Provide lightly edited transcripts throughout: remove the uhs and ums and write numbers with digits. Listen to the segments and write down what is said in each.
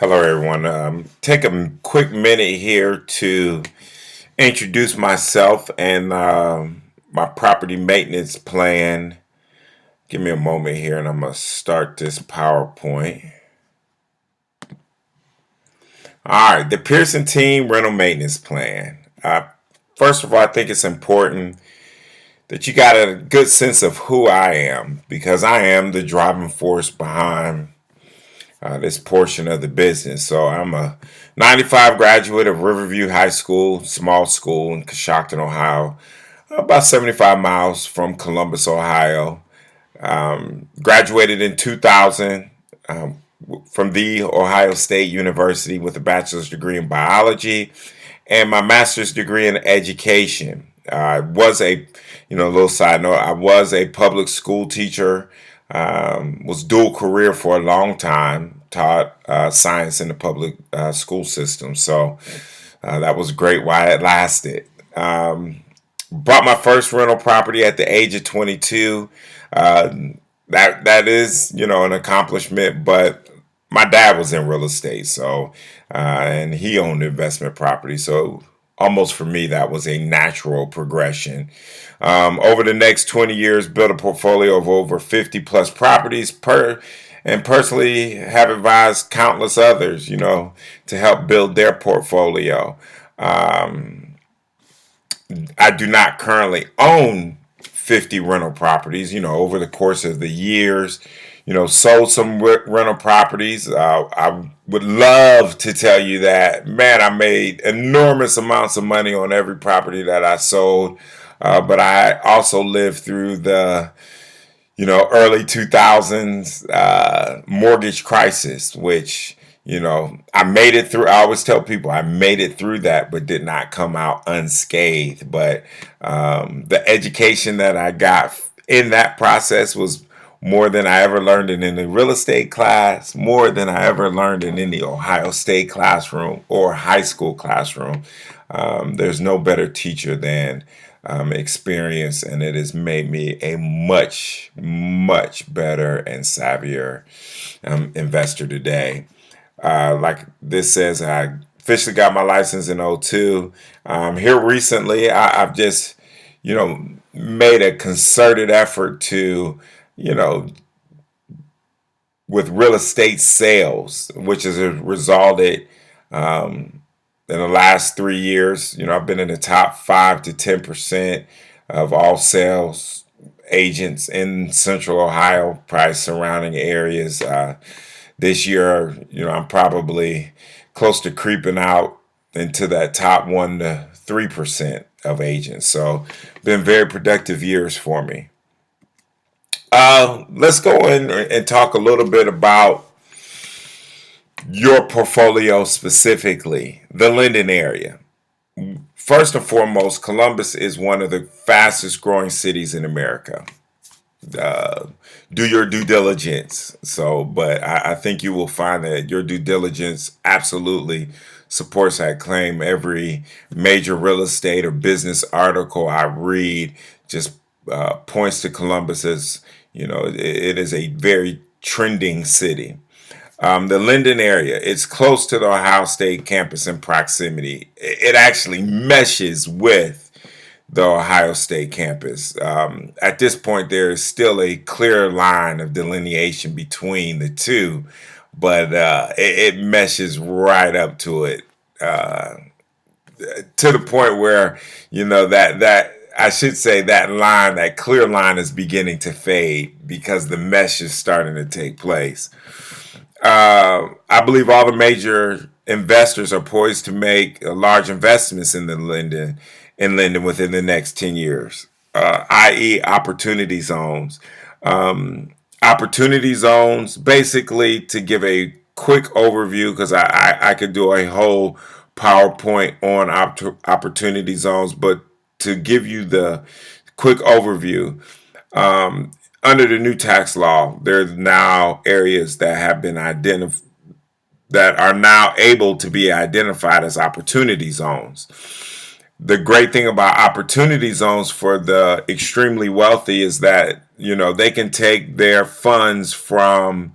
Hello, everyone. Take a quick minute here to introduce myself and my property maintenance plan. Give me a moment here, and I'm gonna start this PowerPoint. All right, the Pearson team rental maintenance plan. First of all, I think it's important that you got a good sense of who I am because I am the driving force behind this portion of the business. So I'm a 95 graduate of Riverview High School, small school in Coshocton, Ohio, about 75 miles from Columbus, Ohio. Graduated in 2000 from the Ohio State University with a bachelor's degree in biology and my master's degree in education. I was a little side note, I was a public school teacher, was dual career for a long time, taught science in the public school system. So that was great while it lasted. Bought my first rental property at the age of 22. Uh, that is, an accomplishment, but my dad was in real estate, so and he owned investment property, so almost for me that was a natural progression. Over the next 20 years, built a portfolio of over 50 plus properties and personally have advised countless others, to help build their portfolio. Um, I do not currently own 50 rental properties. Over the course of the years, sold some rental properties. I would love to tell you that, man, I made enormous amounts of money on every property that I sold. But I also lived through the early 2000s mortgage crisis, which, I made it through. I always tell people I made it through that, but did not come out unscathed. But the education that I got in that process was more than I ever learned in the real estate class, more than I ever learned in any Ohio State classroom or high school classroom. There's no better teacher than experience, and it has made me a much, much better and savvier investor today. Like this says, I officially got my license in '02. Here recently, I've just, made a concerted effort to, you know, with real estate sales, which has resulted in the last 3 years. I've been in the top 5 to 10% of all sales agents in Central Ohio, probably surrounding areas. This year, I'm probably close to creeping out into that top 1 to 3% of agents. So, been very productive years for me. Let's go in and talk a little bit about your portfolio specifically, the Linden area. First and foremost, Columbus is one of the fastest growing cities in America. Uh, do your due diligence. But I think you will find that your due diligence absolutely supports that claim. Every major real estate or business article I read just points to Columbus as, it is a very trending city. The Linden area, it's close to the Ohio State campus in proximity. It actually meshes with the Ohio State campus. At this point, there is still a clear line of delineation between the two, but it meshes right up to it, to the point where that I should say that line, that clear line, is beginning to fade because the mesh is starting to take place. I believe all the major investors are poised to make large investments in Linden within the next 10 years, i.e., opportunity zones. Opportunity zones, basically, to give a quick overview, because I could do a whole PowerPoint on opportunity zones, but to give you the quick overview, under the new tax law, there's now areas that have been identified that are now able to be identified as opportunity zones. The great thing about opportunity zones for the extremely wealthy is that they can take their funds from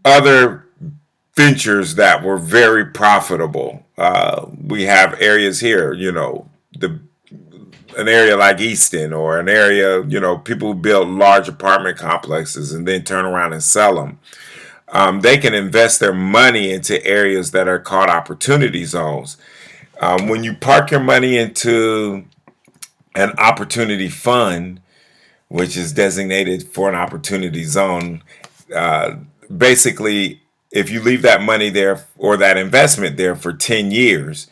other ventures that were very profitable. We have areas here, an area like Easton, or an area, people who build large apartment complexes and then turn around and sell them. They can invest their money into areas that are called opportunity zones. When you park your money into an opportunity fund, which is designated for an opportunity zone, uh, basically, if you leave that money there or that investment there for 10 years,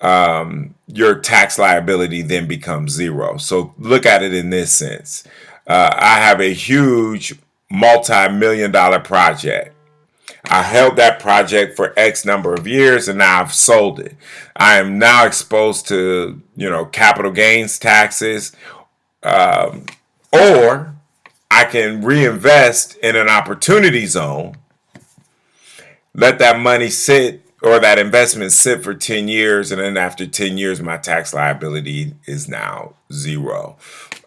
your tax liability then becomes zero. So look at it in this sense. I have a huge multi-million dollar project. I held that project for X number of years and now I've sold it. I am now exposed to, capital gains taxes, or I can reinvest in an opportunity zone, let that money sit or that investment sit for 10 years, and then after 10 years, my tax liability is now zero.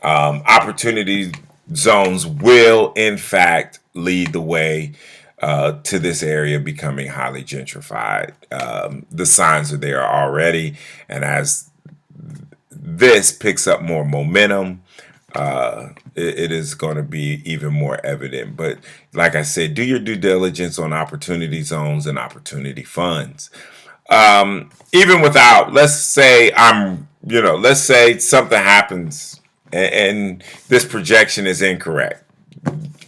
Opportunity zones will, in fact, lead the way to this area becoming highly gentrified. The signs are there already, and as this picks up more momentum, it is going to be even more evident. But like I said, do your due diligence on opportunity zones and opportunity funds. Even without, let's say something happens and this projection is incorrect.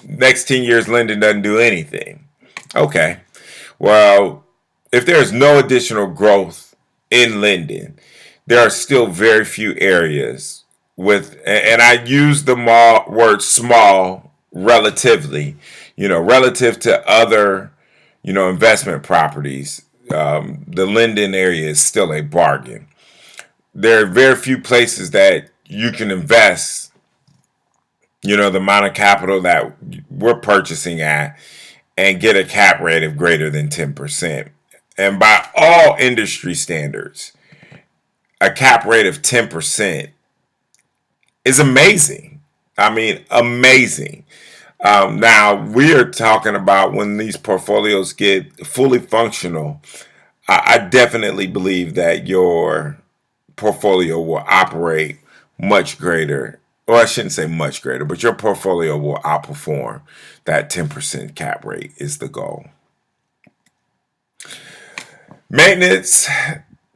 Next 10 years, Linden doesn't do anything. Okay. Well, if there's no additional growth in Linden, there are still very few areas and I use the word small relatively, relative to other, investment properties. The Linden area is still a bargain. There are very few places that you can invest, the amount of capital that we're purchasing at and get a cap rate of greater than 10%. And by all industry standards, a cap rate of 10% is amazing. I mean, amazing. Now, we are talking about when these portfolios get fully functional. I definitely believe that your portfolio will operate much greater, or I shouldn't say much greater, but your portfolio will outperform that 10% cap rate is the goal. Maintenance,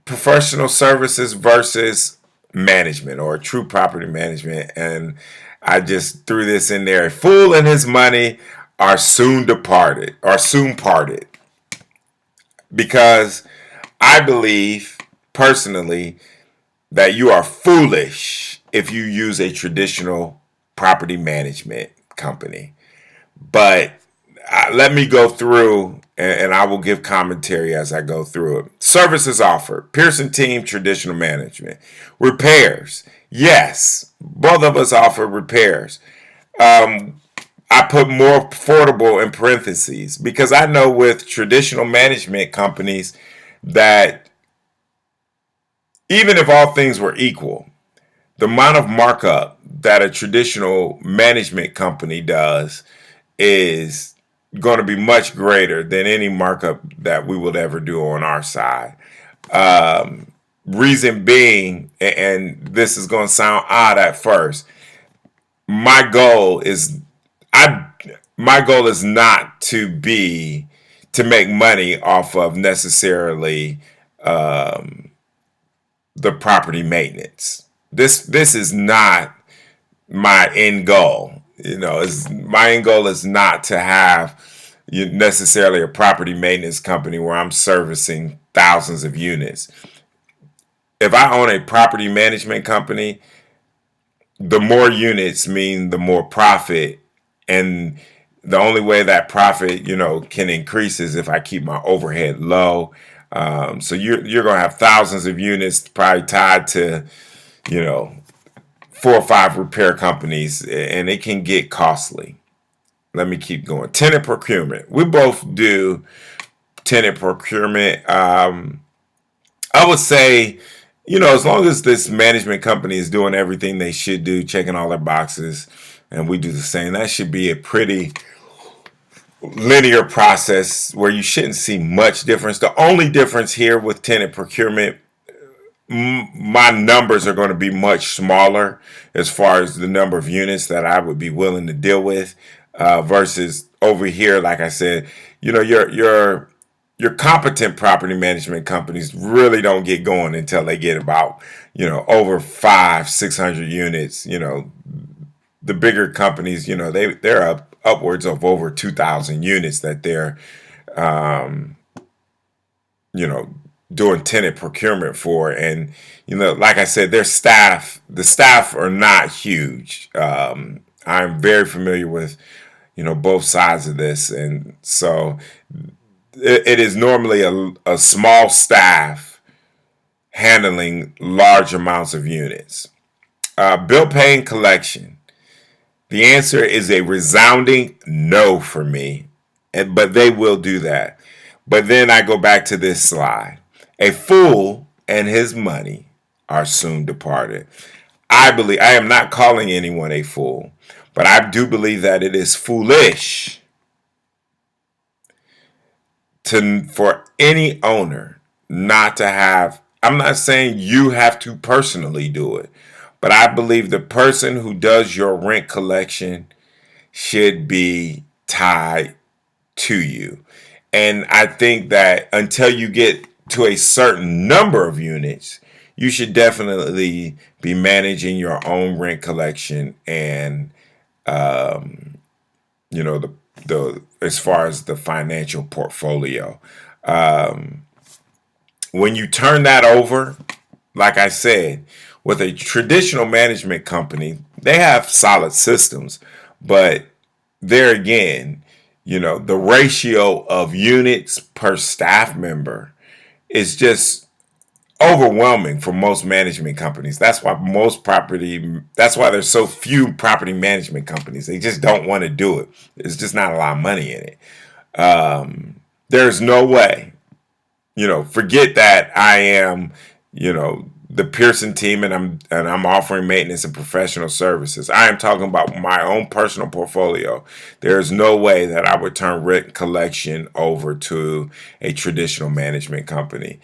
professional services versus management or true property management. And I just threw this in there. A fool and his money are soon departed or soon parted. Because I believe personally that you are foolish if you use a traditional property management company. But let me go through and I will give commentary as I go through it. Services offered: Pearson team, traditional management. Repairs: yes, both of us offer repairs. I put more affordable in parentheses because I know with traditional management companies that even if all things were equal, the amount of markup that a traditional management company does is going to be much greater than any markup that we would ever do on our side. Reason being, and this is going to sound odd at first, my goal is not to make money off of necessarily the property maintenance. This is not my end goal. My end goal is not to have necessarily a property maintenance company where I'm servicing thousands of units. If I own a property management company, the more units mean the more profit, and the only way that profit can increase is if I keep my overhead low. So you're gonna have thousands of units probably tied to 4 or 5 repair companies, and it can get costly. Let me keep going. Tenant procurement. We both do tenant procurement. I would say, as long as this management company is doing everything they should do, checking all their boxes, and we do the same, that should be a pretty linear process where you shouldn't see much difference. The only difference here with tenant procurement, my numbers are going to be much smaller as far as the number of units that I would be willing to deal with, versus over here. Like I said, your competent property management companies really don't get going until they get about over 500-600 units. The bigger companies, they're upwards of over 2,000 units that they're um, you know doing tenant procurement for. And like I said, the staff are not huge. I'm very familiar with both sides of this, and so it is normally a small staff handling large amounts of units. Bill paying collection. The answer is a resounding no for me, but they will do that. But then I go back to this slide. A fool and his money are soon departed. I am not calling anyone a fool, but I do believe that it is foolish for any owner not to have. I'm not saying you have to personally do it, but I believe the person who does your rent collection should be tied to you. And I think that until you get to a certain number of units, you should definitely be managing your own rent collection and um, the as far as the financial portfolio. Um, when you turn that over, like I said, with a traditional management company, they have solid systems, but there again, the ratio of units per staff member is just overwhelming for most management companies. That's why there's so few property management companies. They just don't want to do it. There's just not a lot of money in it. There's no way, forget that I am, the Pearson team, and I'm offering maintenance and professional services. I am talking about my own personal portfolio. There is no way that I would turn rent collection over to a traditional management company.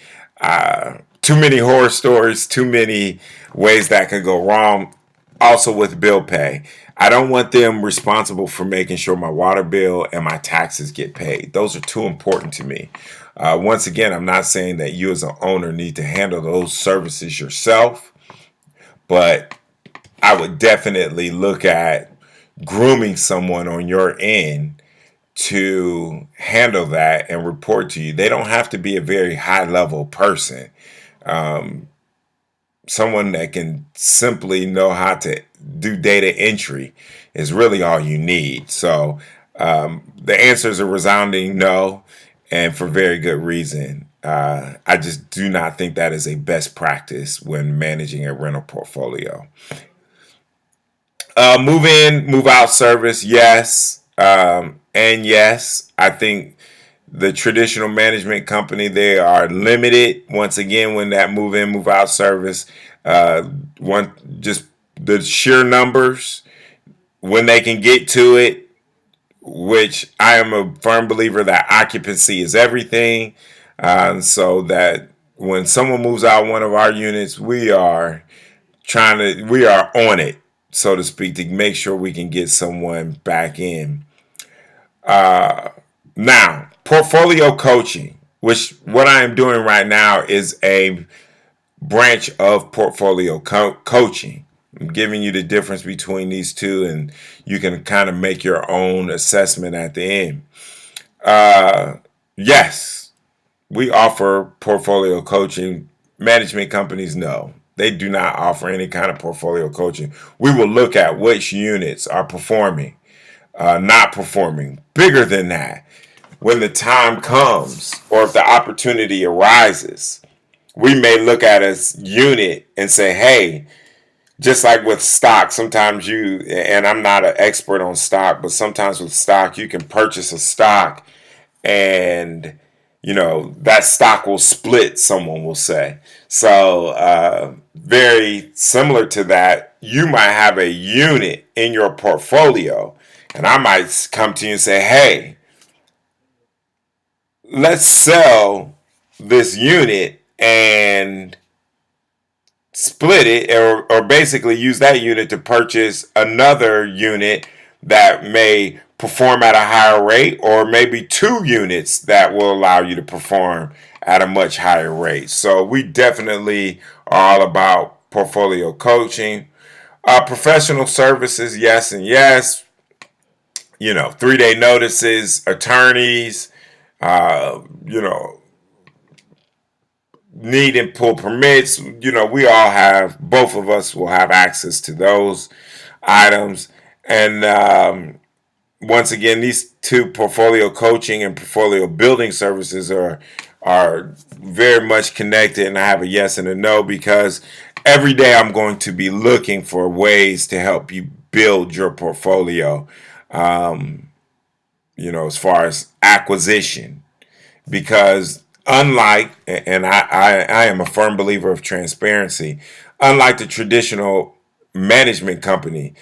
Too many horror stories, too many ways that could go wrong. Also with bill pay, I don't want them responsible for making sure my water bill and my taxes get paid. Those are too important to me. Once again, I'm not saying that you as an owner need to handle those services yourself, but I would definitely look at grooming someone on your end to handle that and report to you. They don't have to be a very high level person. Um, Someone that can simply know how to do data entry is really all you need. So the answer is a resounding no, and for very good reason. I just do not think that is a best practice when managing a rental portfolio. Move in, move out service, yes. And yes, I think the traditional management company, they are limited once again when that move in move out service, one just the sheer numbers when they can get to it, which I am a firm believer that occupancy is everything. So that when someone moves out one of our units, we are on it, so to speak, to make sure we can get someone back in. Now, portfolio coaching, which what I am doing right now is a branch of portfolio coaching. I'm giving you the difference between these two, and you can kind of make your own assessment at the end. Uh, yes, we offer portfolio coaching. Management companies, no. They do not offer any kind of portfolio coaching. We will look at which units are performing, not performing. Bigger than that, when the time comes or if the opportunity arises, we may look at a unit and say, hey, just like with stock, sometimes and I'm not an expert on stock, but sometimes with stock, you can purchase a stock and that stock will split, someone will say. So very similar to that, you might have a unit in your portfolio and I might come to you and say, hey, let's sell this unit and split it, or basically use that unit to purchase another unit that may perform at a higher rate, or maybe two units that will allow you to perform at a much higher rate. So we definitely are all about portfolio coaching. Professional services, yes and yes. 3-day notices, attorneys, uh, you know, need and pull permits. We all have, both of us will have access to those items. And once again, these two, portfolio coaching and portfolio building services, are very much connected. And I have a yes and a no, because every day I'm going to be looking for ways to help you build your portfolio. As far as acquisition, because unlike, and I am a firm believer of transparency, unlike the traditional management company,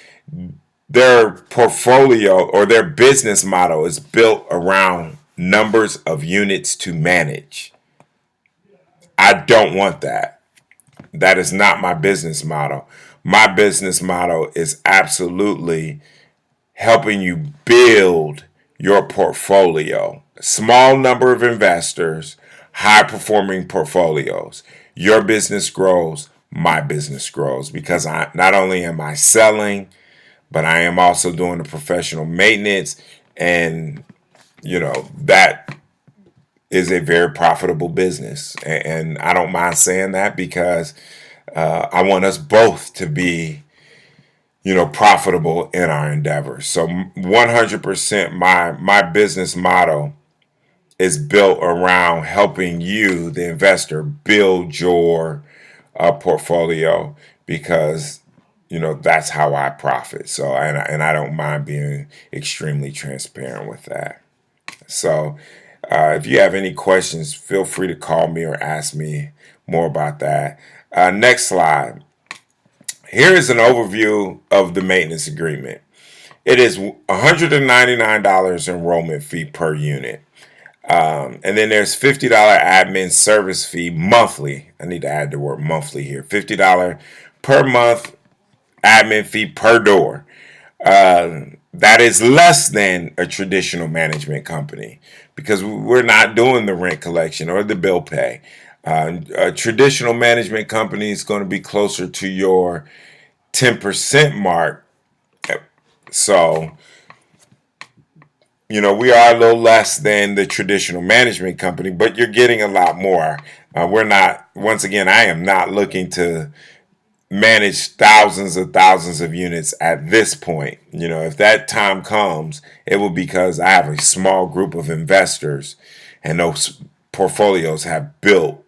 their portfolio or their business model is built around numbers of units to manage. I don't want that. That is not my business model. My business model is absolutely helping you build your portfolio. Small number of investors, high performing portfolios. Your business grows, my business grows, because I not only am I selling, but I am also doing the professional maintenance, and that is a very profitable business. And I don't mind saying that, because I want us both to be profitable in our endeavors. So 100% my business model is built around helping you, the investor, build your portfolio, because that's how I profit. So and I don't mind being extremely transparent with that. So if you have any questions, feel free to call me or ask me more about that. Next slide. Here is an overview of the maintenance agreement. It is $199 enrollment fee per unit. And then there's $50 admin service fee monthly. I need to add the word monthly here. $50 per month admin fee per door. That is less than a traditional management company, because we're not doing the rent collection or the bill pay. A traditional management company is going to be closer to your 10% mark. So, we are a little less than the traditional management company, but you're getting a lot more. We're not, once again, I am not looking to manage thousands of units at this point. If that time comes, it will be because I have a small group of investors, and those portfolios have built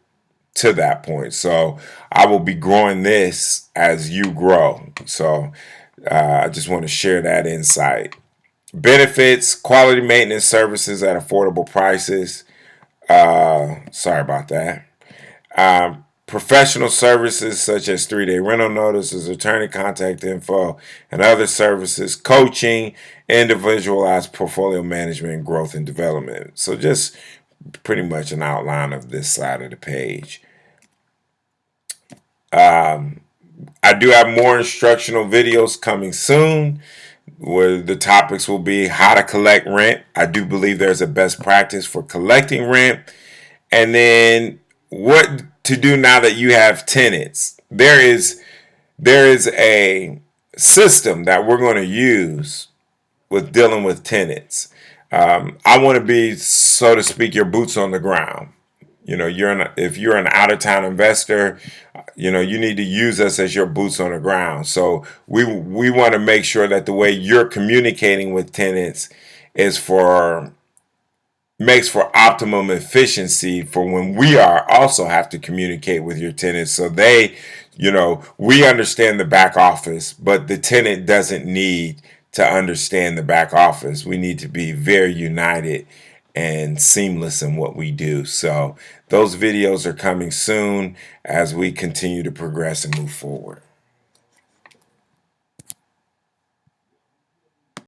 to that point. So I will be growing this as you grow. So I just want to share that insight. Benefits: quality maintenance services at affordable prices. Sorry about that. Professional services such as 3-day rental notices, attorney contact info, and other services, coaching, individualized portfolio management, growth and development. So just pretty much an outline of this side of the page. I do have more instructional videos coming soon, where the topics will be how to collect rent. I do believe there's a best practice for collecting rent. And then what to do now that you have tenants. There is a system that we're going to use with dealing with tenants. I want to be, so to speak, your boots on the ground. If you're an out of town investor, you need to use us as your boots on the ground. So we want to make sure that the way you're communicating with tenants is makes for optimum efficiency for when we are also have to communicate with your tenants. So we understand the back office, but the tenant doesn't need to understand the back office. We need to be very united and seamless in what we do. So those videos are coming soon as we continue to progress and move forward.